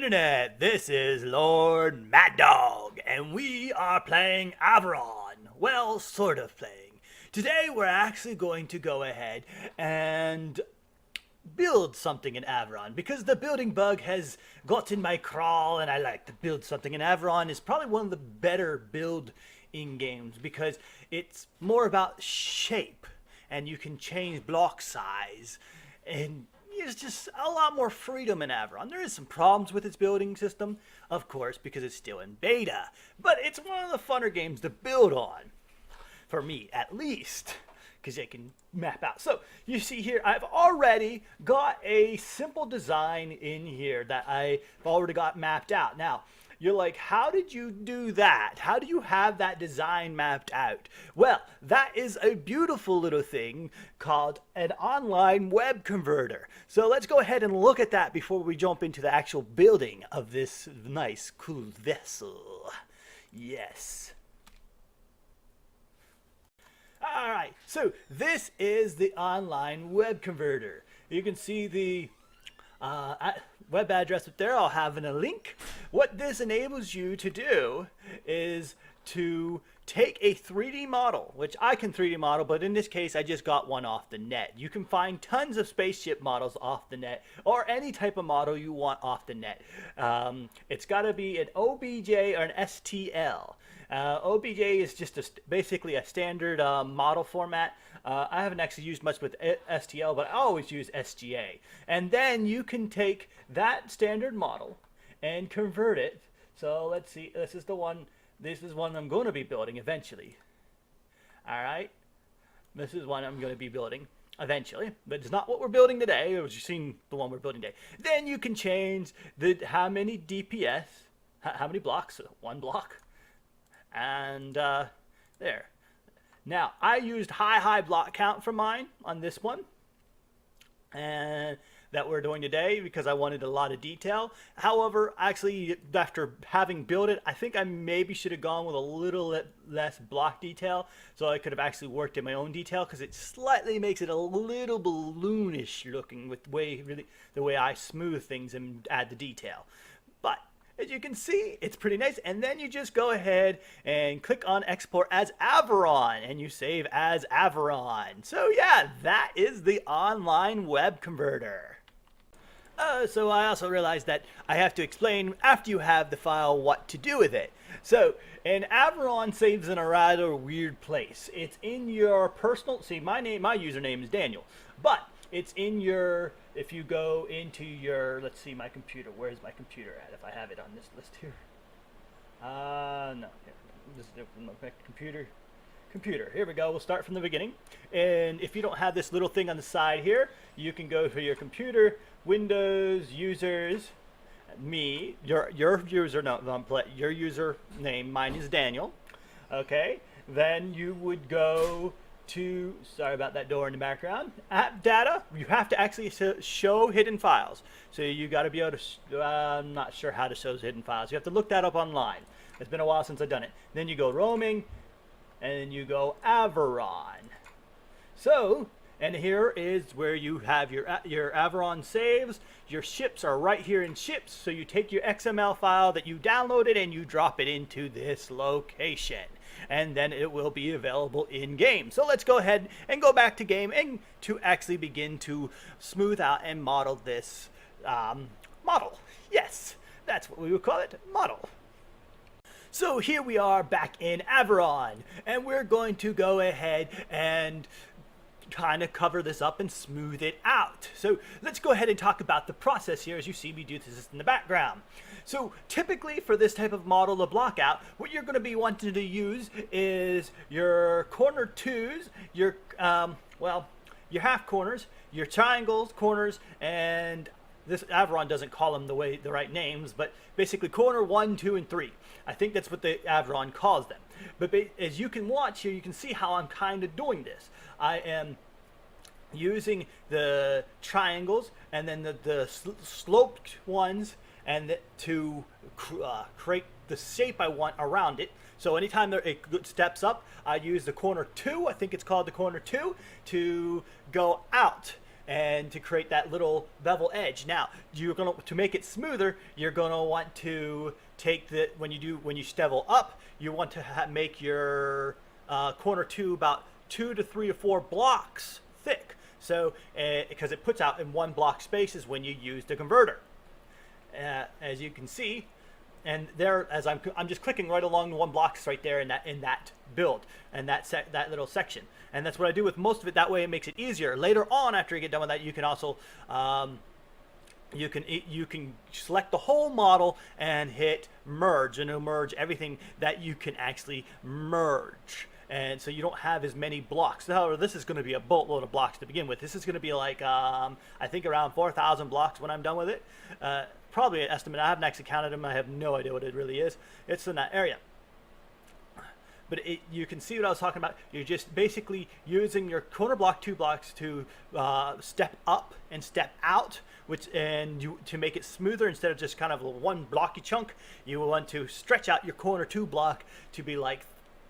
Internet, this is Lord Mad Dog, and we are playing Avorion. Well, sort of playing. Today we're actually going to go ahead and build something in Avorion, because the building bug has gotten my crawl and I like to build something in Avorion. Is probably one of the better build in games because it's more about shape and you can change block size, and there's just a lot more freedom in Avorion. There is some problems with its building system, of course, because it's still in beta, but it's one of the funner games to build on, for me at least, because they can map out. So you see here, I've already got a simple design in here that I've already got mapped out. Now, you're like, how did you do that? How do you have that design mapped out? Well, that is a beautiful little thing called an online web converter. So let's go ahead and look at that before we jump into the actual building of this nice, cool vessel. Yes. All right, so this is the online web converter. You can see the web address up there. I'll have in a link. What this enables you to do is to take a 3D model, which I can 3D model, but in this case I just got one off the net. You can find tons of spaceship models off the net, or any type of model you want off the net. It's got to be an OBJ or an STL. OBJ is just basically a standard model format. I haven't actually used much with STL, but I always use SGA. And then you can take that standard model and convert it. So let's see, this is one I'm going to be building eventually. All right, this is one I'm going to be building eventually, but it's not what we're building today. It was just seen the one we're building today. Then you can change how many DPS, how many blocks, one block. And there. Now, I used high block count for mine on this one, and that we're doing today because I wanted a lot of detail. However, actually, after having built it, I think I maybe should have gone with a little less block detail, so I could have actually worked in my own detail, because it slightly makes it a little balloonish looking with the way I smooth things and add the detail. But as you can see, it's pretty nice. And then you just go ahead and click on Export as Avorion, and you save as Avorion. So yeah, that is the online web converter. So I also realized that I have to explain, after you have the file, what to do with it. So, and Avorion saves in a rather weird place. It's in your personal, see, my username is Daniel, but it's in your, if you go into your, let's see, my computer. Where is my computer at? If I have it on this list here. No. Here, this is my computer. Here we go. We'll start from the beginning. And if you don't have this little thing on the side here, you can go for your computer, Windows, users, me, your username. Mine is Daniel. Okay. Then you would go to, sorry about that door in the background, app data. You have to actually show hidden files. So you got to be able to, I'm not sure how to show hidden files. You have to look that up online. It's been a while since I've done it. Then you go roaming, and then you go Avorion. So, and here is where you have your Avorion saves. Your ships are right here in ships. So you take your XML file that you downloaded and you drop it into this location, and then it will be available in game. So let's go ahead and go back to game and to actually begin to smooth out and model this model. Yes, that's what we would call it, model. So here we are back in Avorion, and we're going to go ahead and kind of cover this up and smooth it out. So let's go ahead and talk about the process here as you see me do this in the background. So typically for this type of model to block out, what you're going to be wanting to use is your corner twos, your your half corners, your triangles, corners, and this Avorion doesn't call them the right names, but basically corner 1, 2, and 3. I think that's what the Avorion calls them. But as you can watch here, you can see how I'm kind of doing this. I am using the triangles and then the sloped ones and to create the shape I want around it. So anytime it steps up, I use the corner 2, I think it's called the corner 2, to go out. and to create that little bevel edge. Now, to make it smoother, you're gonna want to take the when you stevel up, you want to make your corner tube about 2 to 3 or 4 blocks thick. So because it puts out in 1 block spaces when you use the converter, as you can see. And there, as I'm just clicking right along the 1 blocks right there in that build and that little section, and that's what I do with most of it. That way, it makes it easier. Later on, after you get done with that, you can also you can select the whole model and hit merge, and it'll merge everything that you can actually merge. And so you don't have as many blocks. However, this is going to be a boatload of blocks to begin with. This is going to be like I think around 4,000 blocks when I'm done with it. Probably an estimate. I haven't actually counted them. I have no idea what it really is. It's in that area. But you can see what I was talking about. You're just basically using your corner block 2 blocks to step up and step out, to make it smoother instead of just kind of a 1 blocky chunk. You want to stretch out your corner 2 block to be like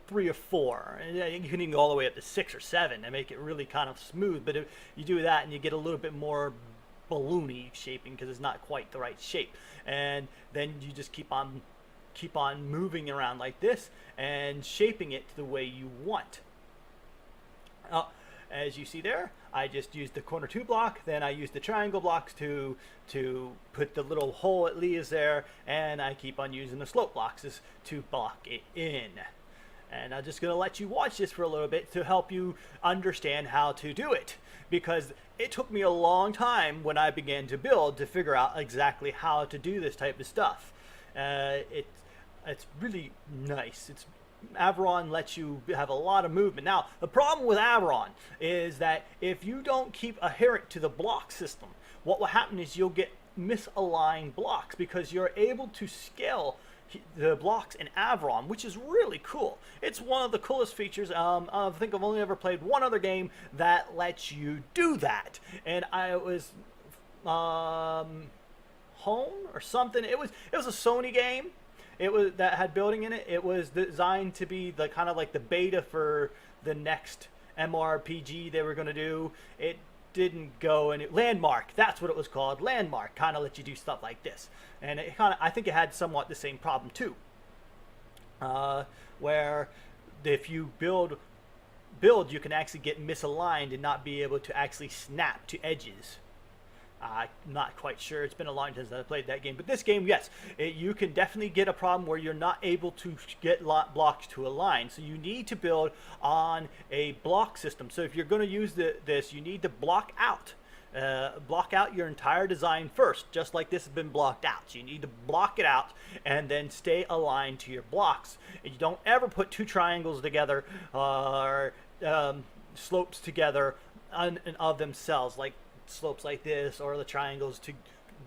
3 or 4, and you can even go all the way up to 6 or 7 and make it really kind of smooth. But if you do that, and you get a little bit more balloony shaping because it's not quite the right shape, and then you just keep on moving around like this and shaping it the way you want. As you see there, I just used the corner 2 block, then I used the triangle blocks to put the little hole it leaves there, and I keep on using the slope blocks to block it in. And I'm just going to let you watch this for a little bit to help you understand how to do it, because it took me a long time when I began to build to figure out exactly how to do this type of stuff. It's really nice. Avorion lets you have a lot of movement. Now, the problem with Avorion is that if you don't keep adherent to the block system, what will happen is you'll get misaligned blocks, because you're able to scale the blocks in Avorion, which is really cool. It's one of the coolest features. I think I've only ever played one other game that lets you do that, and it was Home or something. It was a Sony game. That had building in it. It was designed to be the kind of like the beta for the next MRPG they were going to do. It didn't go, and Landmark, that's what it was called. Landmark kind of let you do stuff like this, and I think it had somewhat the same problem too, where if you build you can actually get misaligned and not be able to actually snap to edges. I'm not quite sure. It's been a long time since I played that game. But this game, yes, you can definitely get a problem where you're not able to get blocks to align. So you need to build on a block system. So if you're going to use this, you need to block out your entire design first, just like this has been blocked out. So you need to block it out and then stay aligned to your blocks. And you don't ever put 2 triangles together or slopes together of themselves, like slopes like this, or the triangles to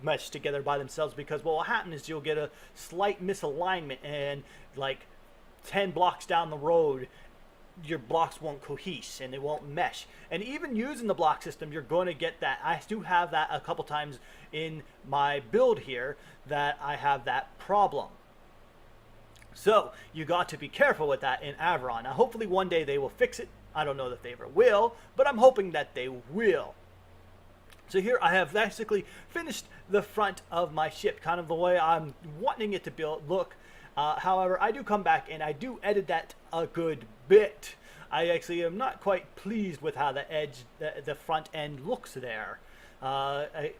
mesh together by themselves, because what will happen is you'll get a slight misalignment, and like 10 blocks down the road your blocks won't cohese and they won't mesh. And even using the block system, you're going to get that. I do have that a couple times in my build here, that I have that problem. So you got to be careful with that in Avorion. Now hopefully one day they will fix it. I don't know that they ever will, but I'm hoping that they will. So here I have basically finished the front of my ship, kind of the way I'm wanting it to look. However, I do come back and I do edit that a good bit. I actually am not quite pleased with how the front end looks there. I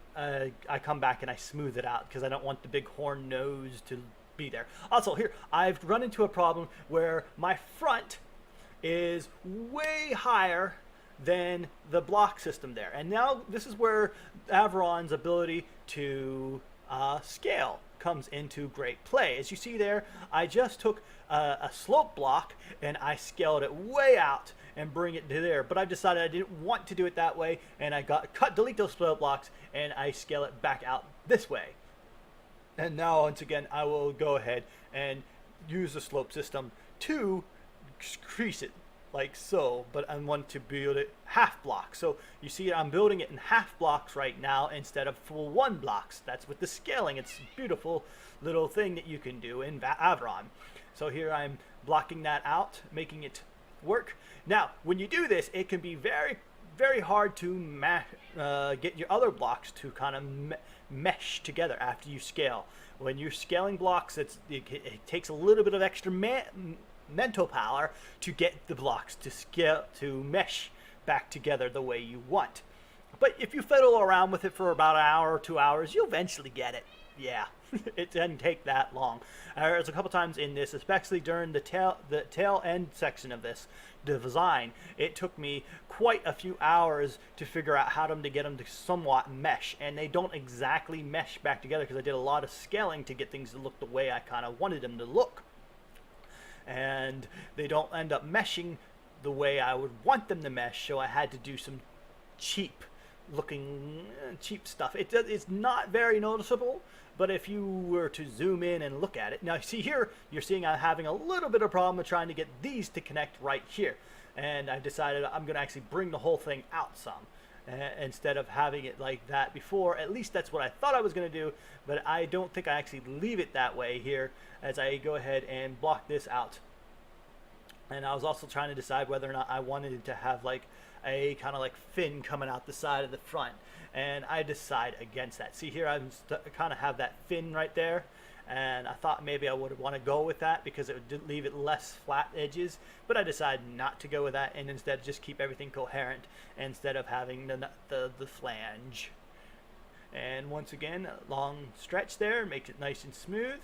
come back and I smooth it out because I don't want the big horn nose to be there. Also, here I've run into a problem where my front is way higher than the block system there, and now this is where Avorion's ability to scale comes into great play. As you see there, I just took a slope block and I scaled it way out and bring it to there, but I've decided I didn't want to do it that way, and I delete those slope blocks and I scale it back out this way. And now once again I will go ahead and use the slope system to crease it like so, but I want to build it half block. So you see I'm building it in half blocks right now instead of full 1 blocks. That's with the scaling. It's a beautiful little thing that you can do in Avorion. So here I'm blocking that out, making it work. Now when you do this, it can be very very hard to get your other blocks to kind of mesh together after you scale. When you're scaling blocks, it takes a little bit of extra mental power to get the blocks to mesh back together the way you want. But if you fiddle around with it for about an hour or 2 hours, you'll eventually get it. Yeah, it doesn't take that long. There's a couple times in this, especially during the tail end section of this design, it took me quite a few hours to figure out how to get them to somewhat mesh, and they don't exactly mesh back together because I did a lot of scaling to get things to look the way I kind of wanted them to look, and they don't end up meshing the way I would want them to mesh, so I had to do some cheap stuff. It's not very noticeable, but if you were to zoom in and look at it, now see here, you're seeing I'm having a little bit of problem with trying to get these to connect right here, and I decided I'm going to actually bring the whole thing out some instead of having it like that before. At least that's what I thought I was going to do, but I don't think I actually leave it that way here as I go ahead and block this out. And I was also trying to decide whether or not I wanted it to have like a kind of like fin coming out the side of the front, and I decide against that. See here, I kind of have that fin right there, and I thought maybe I would want to go with that because it would leave it less flat edges, but I decided not to go with that and instead just keep everything coherent instead of having the flange. And once again, a long stretch there makes it nice and smooth.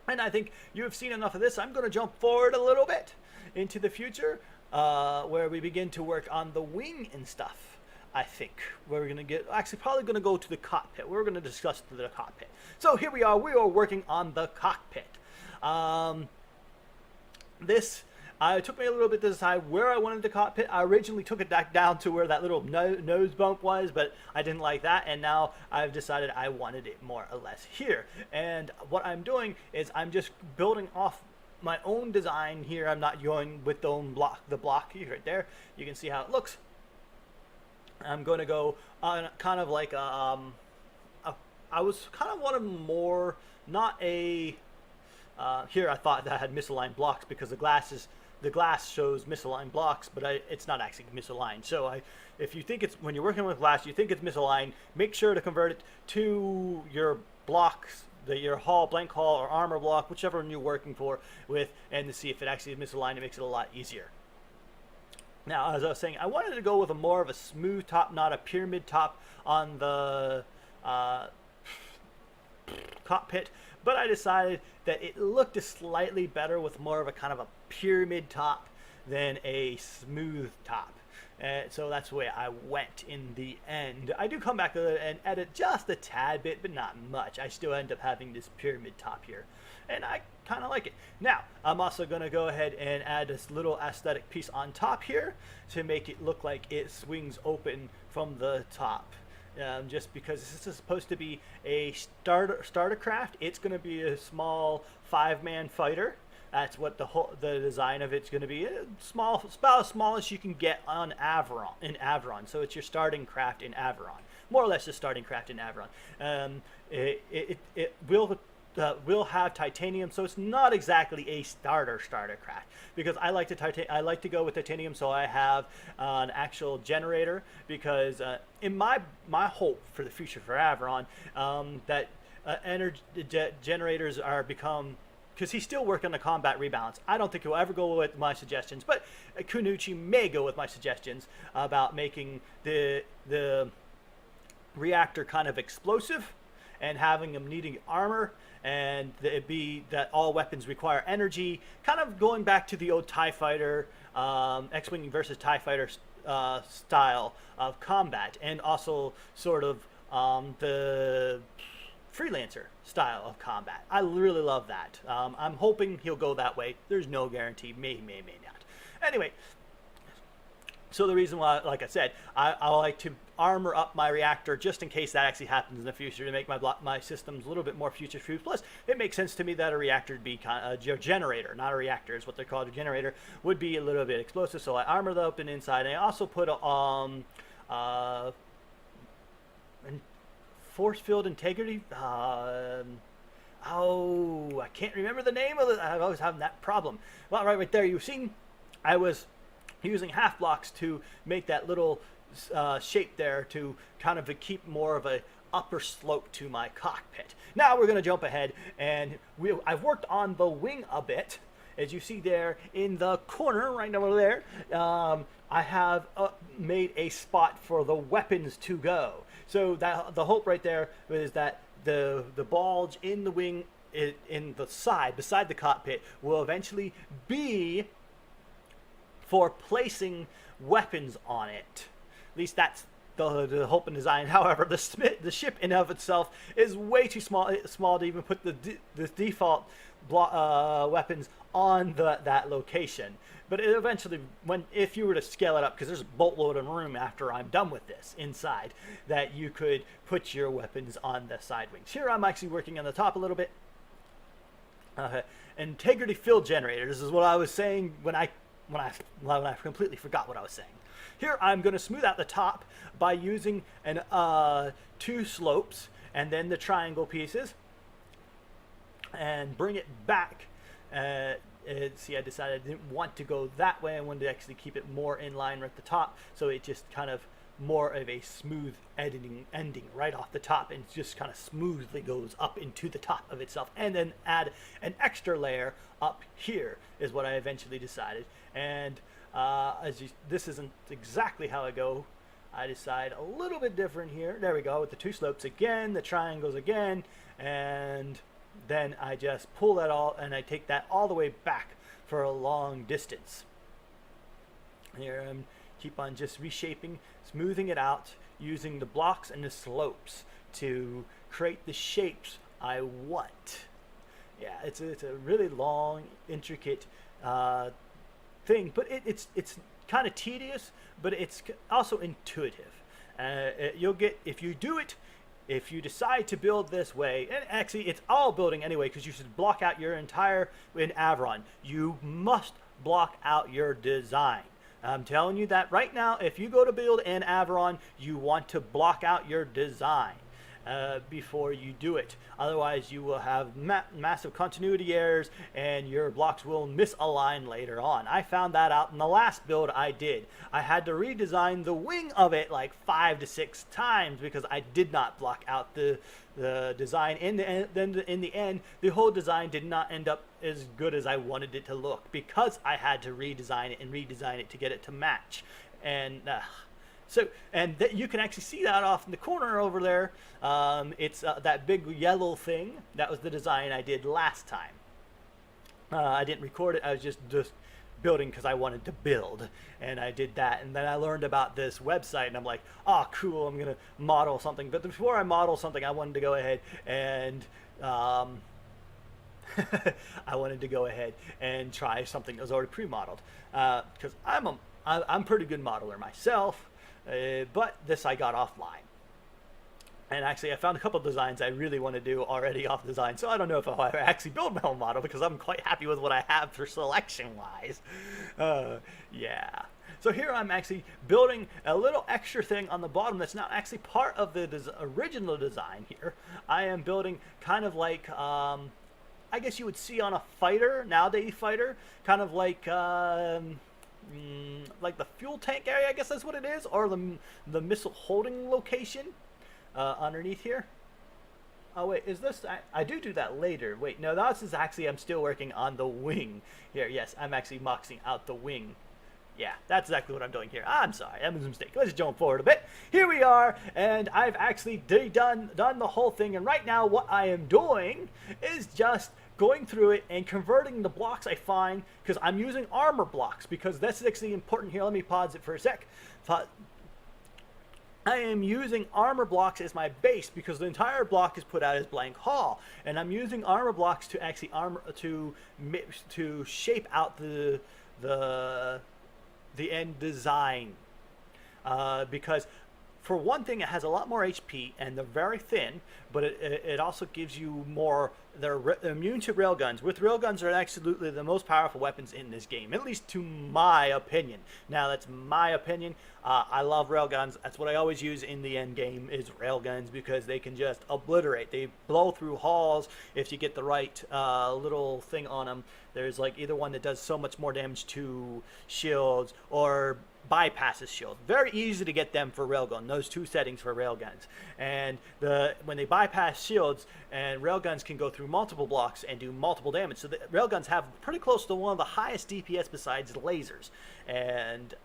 And I think you have seen enough of this. I'm going to jump forward a little bit into the future where we begin to work on the wing and stuff. I think we're going to probably going to go to the cockpit. We're going to discuss the cockpit. So here we are working on the cockpit. It took me a little bit to decide where I wanted the cockpit. I originally took it back down to where that little nose bump was, but I didn't like that, and now I've decided I wanted it more or less here. And what I'm doing is I'm just building off my own design here. I'm not going with the block here, right there. You can see how it looks. I'm going to go on kind of like I was kind of wanting more, not a here I thought that I had misaligned blocks because the glass shows misaligned blocks, but it's not actually misaligned. So if you think when you're working with glass, you think it's misaligned, make sure to convert it to your blocks, your blank hull or armor block, whichever one you're working with, and to see if it actually is misaligned. It makes it a lot easier. Now, as I was saying, I wanted to go with more of a smooth top, not a pyramid top on the cockpit, but I decided that it looked slightly better with more of a kind of a pyramid top than a smooth top. So that's the way I went in the end. I do come back and edit just a tad bit, but not much. I still end up having this pyramid top here, and I kind of like it. Now, I'm also going to go ahead and add this little aesthetic piece on top here to make it look like it swings open from the top. Just because this is supposed to be a starter craft, it's going to be a small 5-man fighter. That's what the design of it's going to be. It's about as small as you can get on Avorion. So it's your starting craft in Avorion, more or less the starting craft in Avorion. It will have titanium, so it's not exactly a starter craft, because I like to go with titanium, so I have an actual generator, because in my hope for the future for Avorion, that energy generators are become, because he's still working on the combat rebalance. I don't think he'll ever go with my suggestions, but Kunuchi may go with my suggestions about making the reactor kind of explosive and having them needing armor, and it be that all weapons require energy, kind of going back to the old TIE Fighter, X-Wing versus TIE Fighter style of combat, and also sort of the Freelancer style of combat. I really love that. I'm hoping he'll go that way. There's no guarantee. May not. Anyway, so the reason why, like I said, I like to armor up my reactor just in case that actually happens in the future, to make my systems a little bit more future-proof. Plus, it makes sense to me that a reactor would be a generator, not a reactor is what they're called. A generator would be a little bit explosive, so I armor that up and inside. And I also put force field integrity. I can't remember the name of it. I'm always having that problem. Well, right there, you've seen I was using half blocks to make that little shape there to kind of keep more of a upper slope to my cockpit. Now we're going to jump ahead, and I've worked on the wing a bit. As you see there in the corner right over there, I have made a spot for the weapons to go. So that the hope right there is that the bulge in the wing in the side beside the cockpit will eventually be for placing weapons on it. At least that's the hope and design. However, the ship in of itself is way too small to even put the default weapons on that location. But it eventually, if you were to scale it up, because there's a boatload of room after I'm done with this inside, that you could put your weapons on the side wings. Here I'm actually working on the top a little bit. Integrity field generator. This is what I was saying when I completely forgot what I was saying. Here I'm going to smooth out the top by using two slopes and then the triangle pieces and bring it back. See, I decided I didn't want to go that way. I wanted to actually keep it more in line right at the top, so it just kind of more of a smooth ending right off the top, and just kind of smoothly goes up into the top of itself, and then add an extra layer up here is what I eventually decided. And this isn't exactly how I go. I decide a little bit different here. There we go, with the two slopes again, the triangles again, and then I just pull that all, and I take that all the way back for a long distance. Here I'm keep on just reshaping, smoothing it out, using the blocks and the slopes to create the shapes I want. Yeah, it's a really long, intricate thing, but it's kind of tedious, but it's also intuitive. You'll get, if you do it, if you decide to build this way, and actually it's all building anyway, because you should block out your entire, in Avorion, you must block out your design. I'm telling you that right now, if you go to build in Avorion, you want to block out your design before you do it. Otherwise, you will have massive continuity errors, and your blocks will misalign later on. I found that out in the last build I did. I had to redesign the wing of it like 5 to 6 times because I did not block out the design. In the end, the whole design did not end up as good as I wanted it to look because I had to redesign it to get it to match. And you can actually see that off in the corner over there. It's that big yellow thing. That was the design I did last time. I didn't record it. I was just building because I wanted to build, and I did that. And then I learned about this website, and I'm like, oh, cool, I'm gonna model something. But before I model something, I wanted to go ahead and try something that was already pre-modeled, because I'm a pretty good modeler myself. But this I got offline. And actually, I found a couple of designs I really want to do already off design. So I don't know if I'll ever actually build my own model because I'm quite happy with what I have for selection-wise. Yeah. So here I'm actually building a little extra thing on the bottom that's not actually part of the original design here. I am building kind of like, I guess you would see on a fighter, nowadays fighter, kind of like the fuel tank area, I guess that's what it is, or the missile holding location underneath here. Oh wait, is this, I do that later. Wait, no, this is actually, I'm still working on the wing here. Yes, I'm actually boxing out the wing. Yeah, that's exactly what I'm doing here. I'm sorry, that was a mistake. Let's jump forward a bit. Here we are, and I've actually done the whole thing, and right now what I am doing is just going through it and converting the blocks I find, because I'm using armor blocks, because that's actually important here. Let me pause it for a sec. I am using armor blocks as my base because the entire block is put out as blank hull, and I'm using armor blocks to actually to shape out the end design, because for one thing, it has a lot more HP, and they're very thin, but it also gives you more. They're immune to railguns. With railguns, are absolutely the most powerful weapons in this game, at least to my opinion. Now, that's my opinion. I love railguns. That's what I always use in the end game is railguns because they can just obliterate. They blow through halls if you get the right little thing on them. There's like either one that does so much more damage to shields or bypasses shield. Very easy to get them for railgun. Those two settings for railguns. And when they bypass shields, and railguns can go through multiple blocks and do multiple damage. So the railguns have pretty close to one of the highest DPS besides lasers. And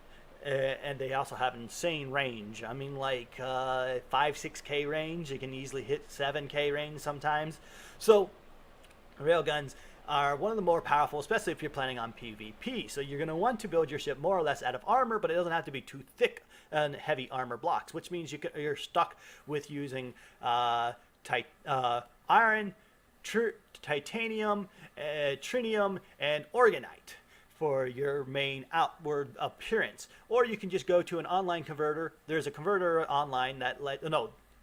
they also have insane range. I mean, like 5-6K range. You can easily hit 7K range sometimes. So railguns are one of the more powerful, especially if you're planning on PvP. So you're going to want to build your ship more or less out of armor, but it doesn't have to be too thick and heavy armor blocks, which means you're stuck with using iron, titanium, trinium, and organite for your main outward appearance. Or you can just go to an online converter. There's a converter online that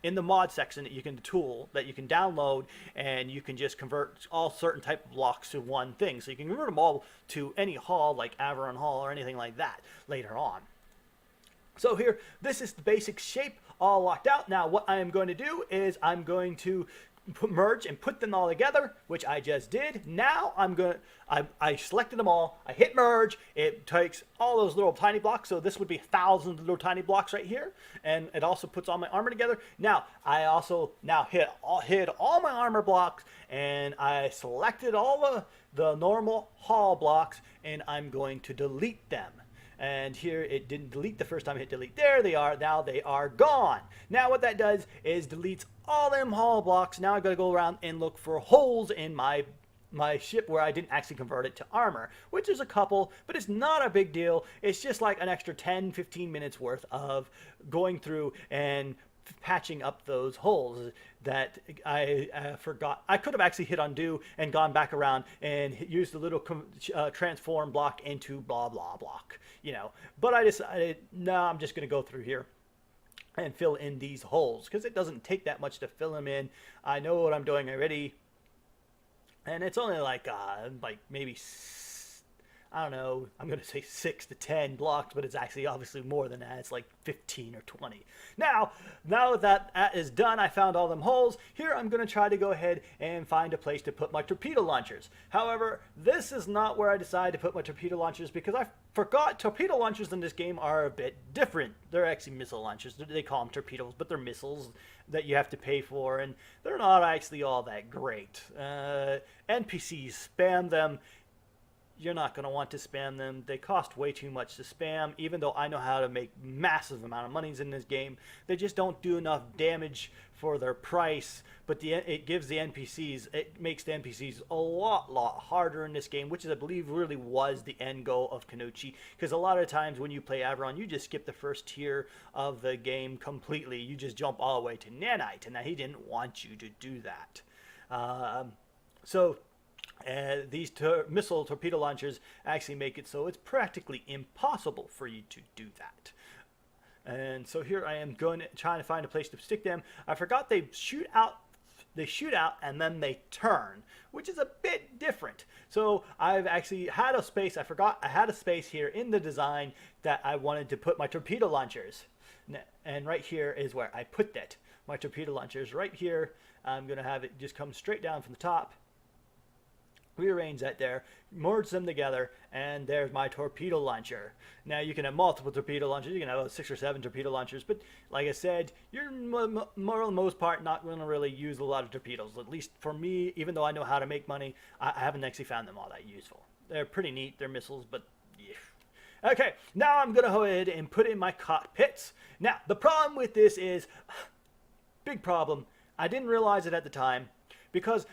in the mod section that you can download, and you can just convert all certain type of blocks to one thing. So you can convert them all to any hull like Avorion hull or anything like that later on. So here, this is the basic shape all locked out. Now what I am going to do is I'm going to merge and put them all together, which I just did. Now I selected them all. I hit merge. It takes all those little tiny blocks. So this would be thousands of little tiny blocks right here, and it also puts all my armor together. Now I also hit all my armor blocks, and I selected all the normal hull blocks, and I'm going to delete them. And here it didn't delete the first time I hit delete. There they are. Now they are gone. Now what that does is deletes all them hull blocks. Now I've got to go around and look for holes in my ship where I didn't actually convert it to armor, which is a couple, but it's not a big deal. It's just like an extra 10-15 minutes worth of going through and patching up those holes that I forgot. I could have actually hit undo and gone back around and used the little transform block into blah blah block, but I decided, no, I'm just going to go through here and fill in these holes because it doesn't take that much to fill them in. I know what I'm doing already, and it's only like maybe, I don't know, I'm going to say 6 to 10 blocks, but it's actually obviously more than that. It's like 15 or 20. Now that is done, I found all them holes. Here I'm going to try to go ahead and find a place to put my torpedo launchers. However, this is not where I decided to put my torpedo launchers because I forgot torpedo launchers in this game are a bit different. They're actually missile launchers. They call them torpedoes, but they're missiles that you have to pay for, and they're not actually all that great. NPCs spam them. You're not going to want to spam them. They cost way too much to spam, even though I know how to make massive amount of monies in this game. They just don't do enough damage for their price, but it makes the NPCs a lot harder in this game, which I believe really was the end goal of Kanuchi, because a lot of times when you play Avorion, you just skip the first tier of the game completely. You just jump all the way to Nanite, and he didn't want you to do that. These missile torpedo launchers actually make it so it's practically impossible for you to do that. And so here I am trying to find a place to stick them. I forgot they shoot out and then they turn, which is a bit different. So I've actually had a space. I forgot I had a space here in the design that I wanted to put my torpedo launchers. And right here is where I put that. My torpedo launchers right here. I'm going to have it just come straight down from the top. Rearrange that there, merge them together, and there's my torpedo launcher. Now you can have multiple torpedo launchers. You can have 6 or 7 torpedo launchers, but like I said, you're more the most part not going to really use a lot of torpedoes. At least for me, even though I know how to make money, I haven't actually found them all that useful. They're pretty neat. They're missiles, but yeah. Okay, now I'm going to go ahead and put in my cockpits. Now the problem with this is, big problem. I didn't realize it at the time because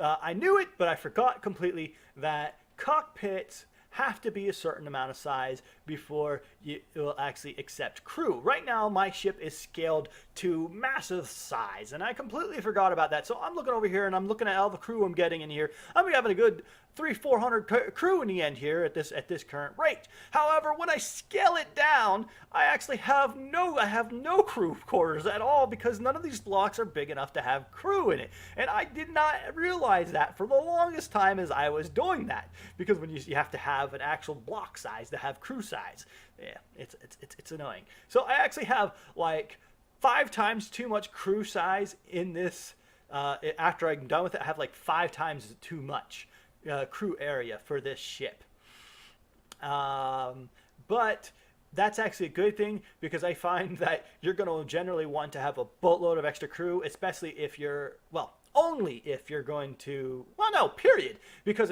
I knew it, but I forgot completely that cockpits have to be a certain amount of size before it will actually accept crew. Right now, my ship is scaled to massive size, and I completely forgot about that. So I'm looking over here, and I'm looking at all the crew I'm getting in here. I'm having a good 400 crew in the end here at this current rate. However, when I scale it down, I actually have no crew quarters at all, because none of these blocks are big enough to have crew in it. And I did not realize that for the longest time as I was doing that, because when you have to have an actual block size to have crew size. Yeah, it's annoying. So I actually have like 5 times too much crew size in this. After I'm done with it, I have like 5 times too much crew area for this ship. But that's actually a good thing, because I find that you're going to generally want to have a boatload of extra crew, especially if you're, well, only if you're going to, well, no, period. Because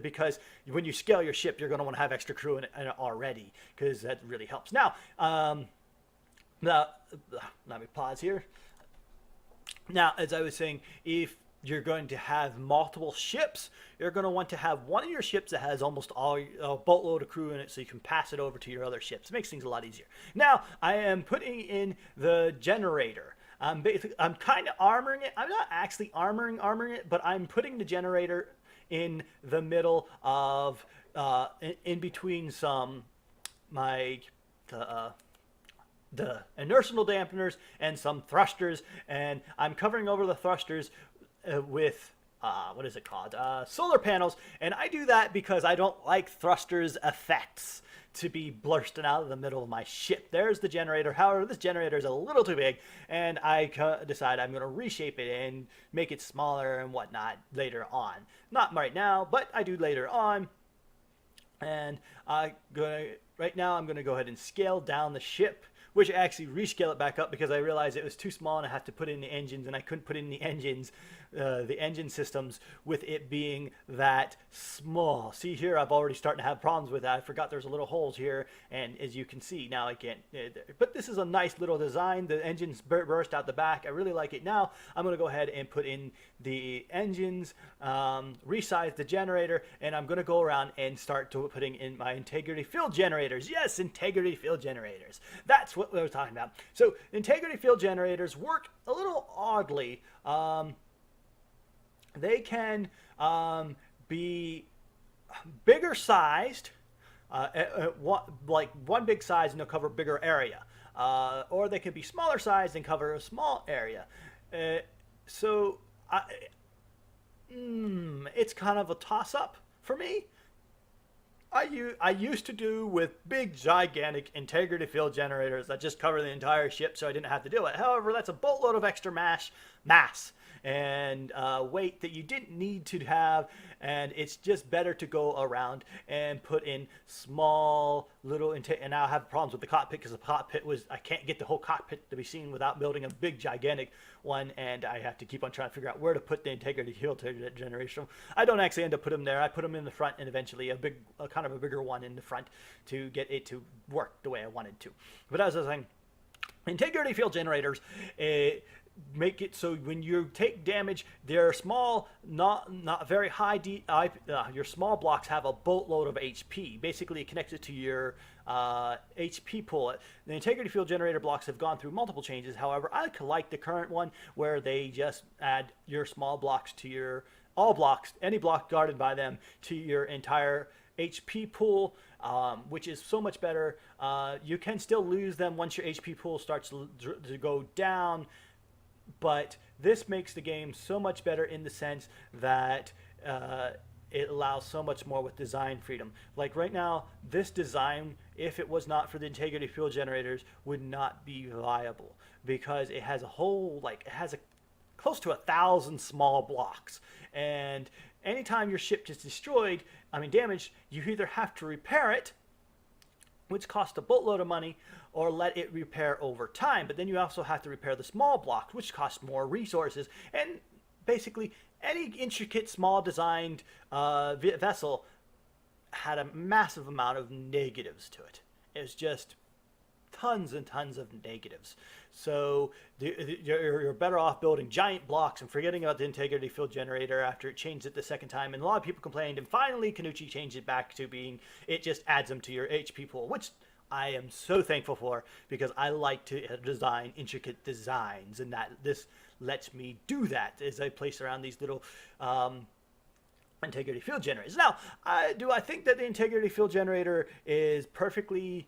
because when you scale your ship, you're going to want to have extra crew in it already, because that really helps. Now, let me pause here. Now, as I was saying, if you're going to have multiple ships, you're going to want to have one of your ships that has almost all a boatload of crew in it, so you can pass it over to your other ships. It makes things a lot easier. Now, I am putting in the generator. I'm kind of armoring it. I'm not actually armoring it, but I'm putting the generator in the middle of, in between some, the inertial dampeners and some thrusters, and I'm covering over the thrusters with what is it called? Solar panels. And I do that because I don't like thrusters effects to be bursting out of the middle of my ship. There's the generator. However, this generator is a little too big, and I decide I'm going to reshape it and make it smaller and whatnot later on. Not right now, but I do later on. And right now I'm going to go ahead and scale down the ship, which I actually rescale it back up because I realized it was too small and I had to put in the engines, and I couldn't put in the engines, the engine systems, with it being that small. See here, I've already starting to have problems with that. I forgot there's a little holes here, and as you can see now I can't, but this is a nice little design. The engines burst out the back. I really like it. Now I'm going to go ahead and put in the engines, resize the generator, and I'm going to go around and start putting in my integrity field generators. Yes, integrity field generators. That's what we were talking about. So integrity field generators work a little oddly. They can be bigger sized, like one big size, and they'll cover a bigger area. Or they can be smaller sized and cover a small area. It's kind of a toss-up for me. I used to do with big, gigantic integrity field generators that just cover the entire ship, so I didn't have to do it. However, that's a boatload of extra mass and weight that you didn't need to have, and it's just better to go around and put in small little and now I have problems with the cockpit, because the cockpit I can't get the whole cockpit to be seen without building a big gigantic one, and I have to keep on trying to figure out where to put the integrity field generation. I don't actually end up putting them there. I put them in the front, and eventually a kind of a bigger one in the front to get it to work the way I wanted to. But as I was saying, integrity field generators make it so when you take damage, they're small, not very high. Your small blocks have a boatload of HP. Basically, it connects it to your HP pool. The integrity field generator blocks have gone through multiple changes. However, I like the current one where they just add your small blocks to all blocks, any block guarded by them, to your entire HP pool, which is so much better. You can still lose them once your HP pool starts to go down, but this makes the game so much better in the sense that it allows so much more with design freedom. Like right now, this design, if it was not for the integrity field generators, would not be viable, because it has close to 1,000 small blocks, and anytime your ship is destroyed, damaged, you either have to repair it, which costs a boatload of money, or let it repair over time. But then you also have to repair the small blocks, which costs more resources. And basically, any intricate, small designed vessel had a massive amount of negatives to it. It was just tons and tons of negatives. So you're better off building giant blocks and forgetting about the integrity field generator after it changed it the second time. And a lot of people complained, and finally Kanuchi changed it back to being, it just adds them to your HP pool, which I am so thankful for, because I like to design intricate designs, and that this lets me do that as I place around these little integrity field generators. Now, do I think that the integrity field generator is perfectly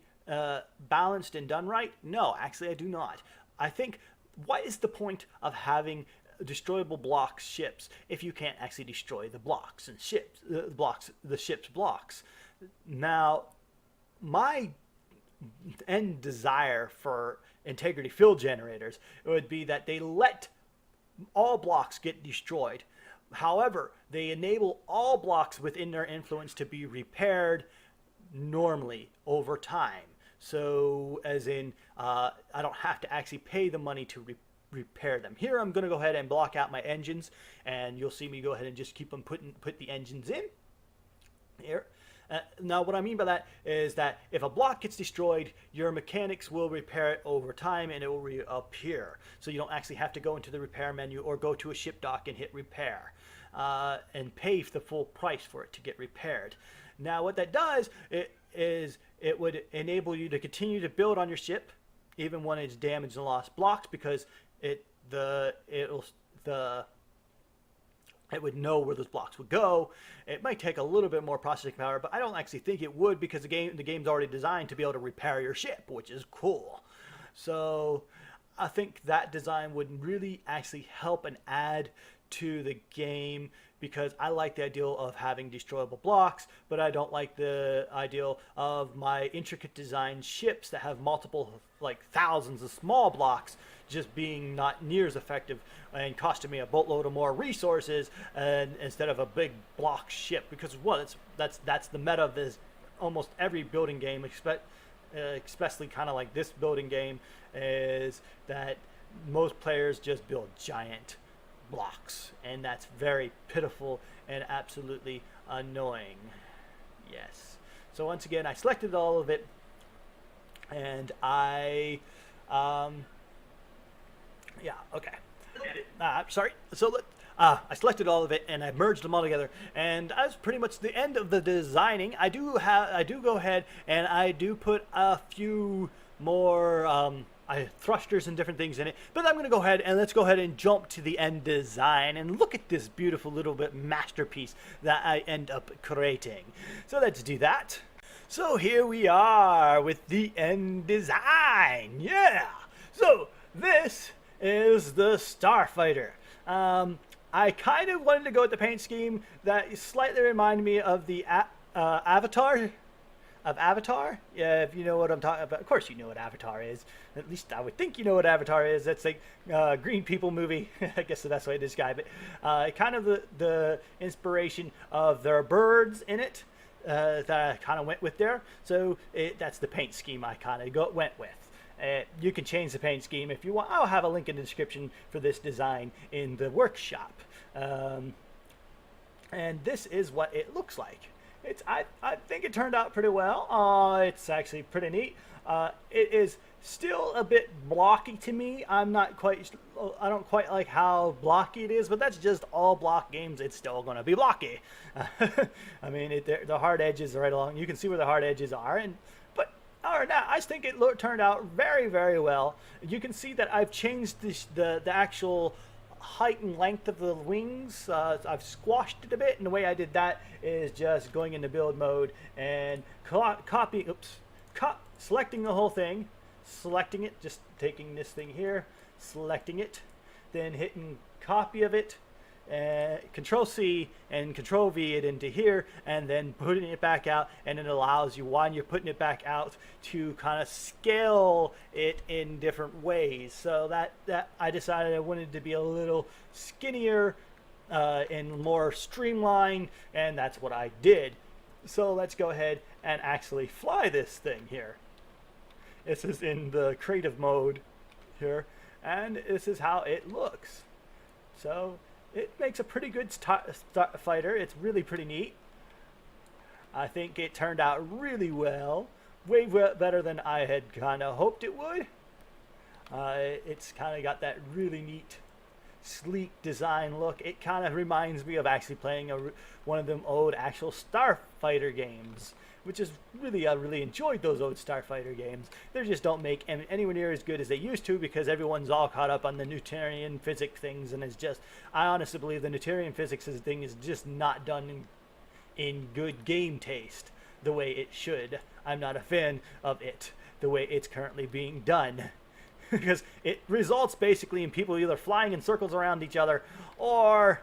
balanced and done right? No, actually I do not. I think, what is the point of having destroyable blocks ships if you can't actually destroy the blocks and ships, the ship's blocks? Now, my end desire for integrity field generators would be that they let all blocks get destroyed. However, they enable all blocks within their influence to be repaired normally over time. So, as in, I don't have to actually pay the money to repair them. Here, I'm going to go ahead and block out my engines, and you'll see me go ahead and just keep them put the engines in here. Now, what I mean by that is that if a block gets destroyed, your mechanics will repair it over time and it will reappear. So you don't actually have to go into the repair menu or go to a ship dock and hit repair and pay the full price for it to get repaired. Now, what that does is it would enable you to continue to build on your ship even when it's damaged and lost blocks, because it would know where those blocks would go. It might take a little bit more processing power, but I don't actually think it would, because the game's already designed to be able to repair your ship, which is cool. So I think that design would really actually help and add to the game, because I like the ideal of having destroyable blocks, but I don't like the ideal of my intricate design ships that have multiple, like thousands of small blocks, just being not near as effective and costing me a boatload of more resources instead of a big block ship. Because that's the meta of this almost every building game, especially kind of like this building game, is that most players just build giant blocks, and that's very pitiful and absolutely annoying. Yes. So once again, I selected all of it, and yeah, okay. Sorry. So I selected all of it and I merged them all together, and that's pretty much the end of the designing. I do go ahead and I do put a few more thrusters and different things in it, but I'm going to go ahead and let's go ahead and jump to the end design and look at this beautiful little bit masterpiece that I end up creating. So let's do that. So here we are with the end design. Yeah. So this is the StarFighter. I kind of wanted to go with the paint scheme that slightly reminded me of the Avatar. Yeah, if you know what I'm talking about. Of course you know what Avatar is. At least I would think you know what Avatar is. That's like green people movie. I guess the best way to describe it. Kind of the inspiration of their birds in it that I kind of went with there. So that's the paint scheme I kind of went with. You can change the paint scheme if you want. I'll have a link in the description for this design in the workshop. And this is what it looks like. I think it turned out pretty well. It's actually pretty neat. It is still a bit blocky to me. I don't quite like how blocky it is, but that's just all block games. It's still going to be blocky. I mean, the hard edges are right along. You can see where the hard edges are, but other than that, I think it turned out very, very well. You can see that I've changed the actual height and length of the wings. I've squashed it a bit, and the way I did that is just going into build mode and selecting the whole thing, selecting it, just taking this thing here, selecting it, then hitting copy of it, Control C and Control V it into here, and then putting it back out, and it allows you, while you're putting it back out, to kind of scale it in different ways. So that I decided I wanted to be a little skinnier and more streamlined, and that's what I did. So let's go ahead and actually fly this thing here. This is in the creative mode here, and this is how it looks. So it makes a pretty good fighter. It's really pretty neat. I think it turned out really well. Way better than I had kind of hoped it would. It's kind of got that really neat, sleek design look. It kind of reminds me of actually playing one of them old actual StarFighter games which is really, I really enjoyed those old StarFighter games. They just don't make anywhere near as good as they used to because everyone's all caught up on the Newtonian physics things, and it's just, I honestly believe the Newtonian physics thing is just not done in good game taste the way it should. I'm not a fan of it the way it's currently being done. Because it results basically in people either flying in circles around each other or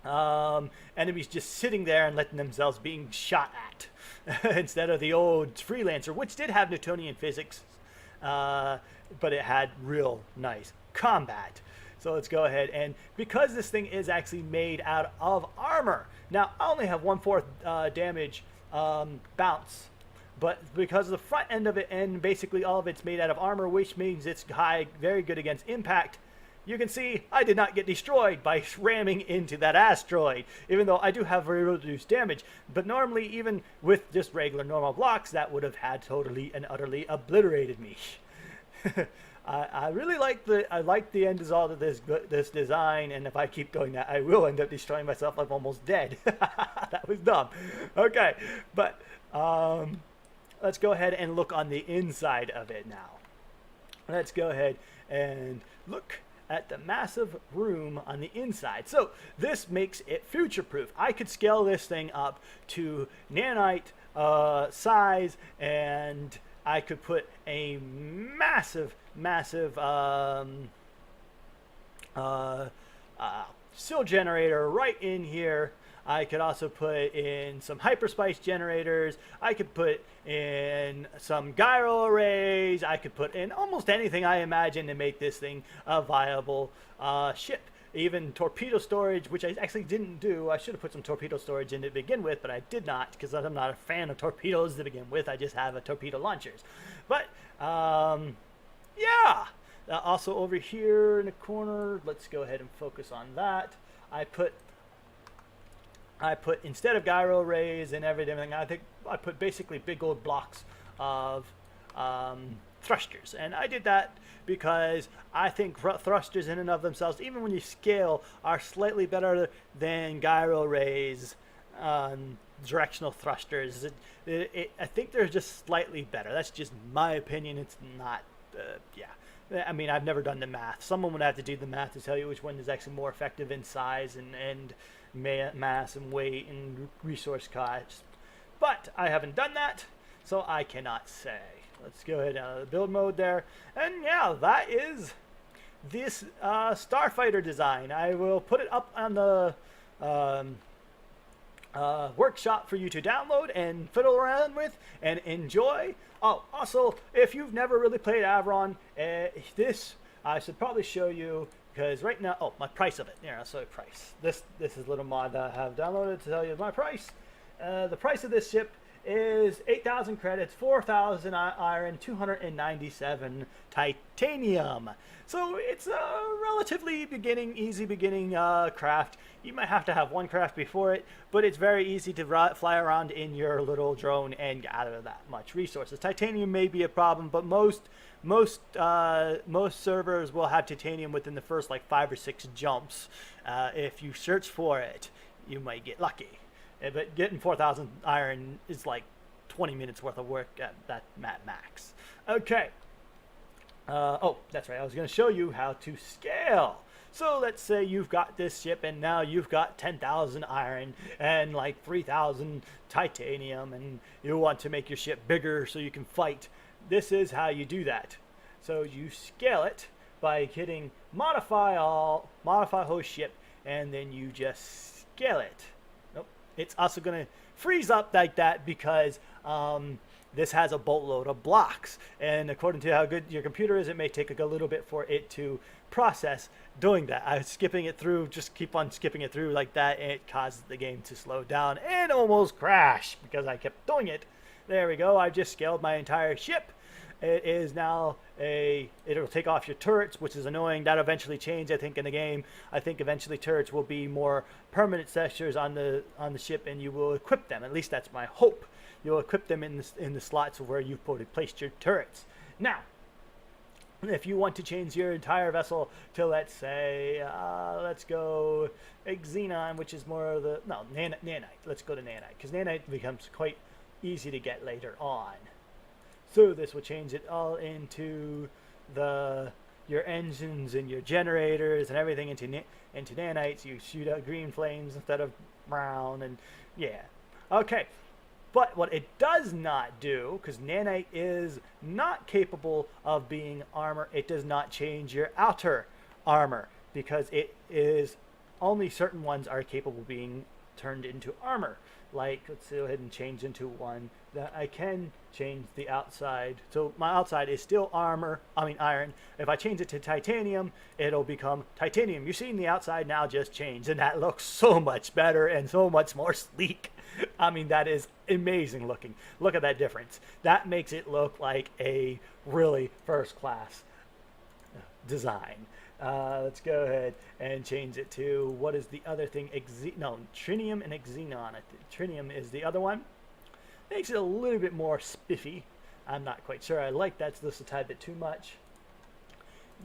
enemies just sitting there and letting themselves being shot at instead of the old Freelancer, which did have Newtonian physics, but it had real nice combat. So let's go ahead, and because this thing is actually made out of armor, now I only have 1/4 damage bounce, but because the front end of it and basically all of it's made out of armor, which means it's very good against impact, you can see I did not get destroyed by ramming into that asteroid, even though I do have very reduced damage. But normally, even with just regular normal blocks, that would have had totally and utterly obliterated me. I really like the end result of this design, and if I keep going that, I will end up destroying myself. I'm almost dead. That was dumb. Okay, but let's go ahead and look on the inside of it now. Let's go ahead and look at the massive room on the inside. So this makes it future-proof. I could scale this thing up to nanite size, and I could put a massive sill generator right in here. I could also put in some hyperspice generators. I could put in some gyro arrays. I could put in almost anything I imagine to make this thing a viable ship. Even torpedo storage, which I actually didn't do. I should have put some torpedo storage in to begin with, but I did not because I'm not a fan of torpedoes to begin with. I just have a torpedo launchers. But yeah. Also over here in the corner, let's go ahead and focus on that. I put instead of gyro arrays and everything, I think I put basically big old blocks of thrusters, and I did that because I think thrusters in and of themselves, even when you scale, are slightly better than gyro arrays, directional thrusters. I think they're just slightly better. That's just my opinion. It's not, yeah. I mean, I've never done the math. Someone would have to do the math to tell you which one is actually more effective in size and mass and weight and resource costs. But I haven't done that, so I cannot say. Let's go ahead and the build mode there. And yeah, that is this StarFighter design. I will put it up on the workshop for you to download and fiddle around with and enjoy. Oh, also, if you've never really played Avorion, this I should probably show you, because right now, oh, my price of it. Yeah, I'll show you price. This is a little mod that I have downloaded to tell you my price. The price of this ship is 8,000 credits, 4,000 iron, 297 titanium. So it's a relatively easy beginning craft. You might have to have one craft before it, but it's very easy to fly around in your little drone and gather that much resources. Titanium may be a problem, but most servers will have titanium within the first like 5 or 6 jumps. If you search for it, you might get lucky. But getting 4,000 iron is like 20 minutes worth of work at that max. Okay. Oh, that's right. I was going to show you how to scale. So let's say you've got this ship and now you've got 10,000 iron and like 3,000 titanium, and you want to make your ship bigger so you can fight. This is how you do that. So you scale it by hitting modify all, modify host ship, and then you just scale it. Nope. It's also going to freeze up like that because this has a boatload of blocks, and according to how good your computer is, it may take a little bit for it to process doing that. I was skipping it through, just keep on skipping it through like that, and it causes the game to slow down and almost crash because I kept doing it. There we go. I just scaled my entire ship. It is now it'll take off your turrets, which is annoying. That eventually change, I think, in the game. I think eventually turrets will be more permanent structures on the ship, and you will equip them. At least that's my hope. You'll equip them in the slots where you've placed your turrets. Now, if you want to change your entire vessel to, let's say, let's go xenon, which is more of the nanite. Let's go to nanite because nanite becomes quite easy to get later on. So this will change it all into your engines and your generators and everything into nanites. You shoot out green flames instead of brown, and yeah. Okay, but what it does not do, because nanite is not capable of being armor, it does not change your outer armor, because it is only certain ones are capable of being turned into armor. Like, let's go ahead and change into one that I can change the outside. So my outside is still iron. If I change it to titanium, it'll become titanium. You're seeing the outside now just change, and that looks so much better and so much more sleek. I mean, that is amazing looking. Look at that difference. That makes it look like a really first class design. Let's go ahead and change it to, what is the other thing? Trinium and xenon. Trinium is the other one. Makes it a little bit more spiffy. I'm not quite sure. I like that's just a tad bit too much.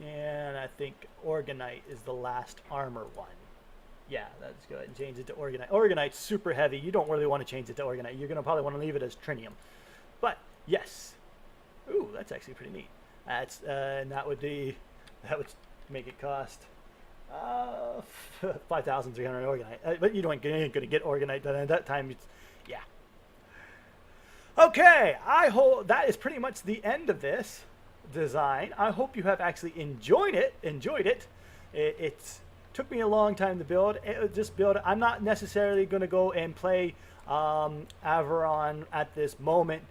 And I think orgonite is the last armor one. Yeah, let's go ahead and change it to orgonite. Orgonite's super heavy. You don't really want to change it to orgonite. You're going to probably want to leave it as trinium. But yes. Ooh, that's actually pretty neat. That's and that would make it cost 5,300 orgonite. But you ain't going to get orgonite at that time. Yeah. Okay, I hope that is pretty much the end of this design. I hope you have actually enjoyed it. It took me a long time to build. I'm not necessarily going to go and play Avorion at this moment.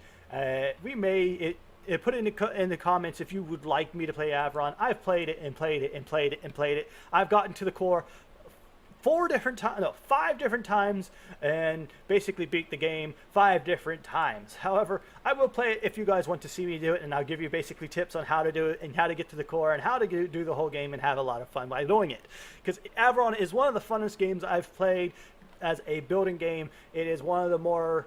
We may put it in the comments if you would like me to play Avorion. I've played it and played it and played it and played it. I've gotten to the core 5 different times and basically beat the game 5 different times. However, I will play it if you guys want to see me do it, and I'll give you basically tips on how to do it and how to get to the core and how to do the whole game and have a lot of fun by doing it. Because Avorion is one of the funnest games I've played as a building game. It is one of the more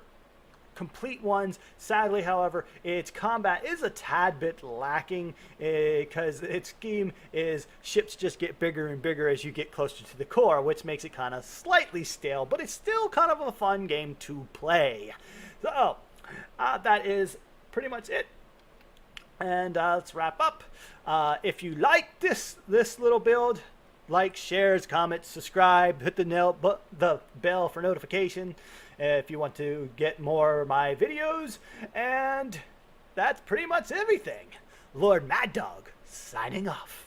complete ones. Sadly, however, its combat is a tad bit lacking because its scheme is ships just get bigger and bigger as you get closer to the core, which makes it kind of slightly stale, but it's still kind of a fun game to play. So that is pretty much it, and let's wrap up. If you like this little build, like, shares, comments, subscribe, hit the bell for notification if you want to get more of my videos. And that's pretty much everything. Lord Mad Dog, signing off.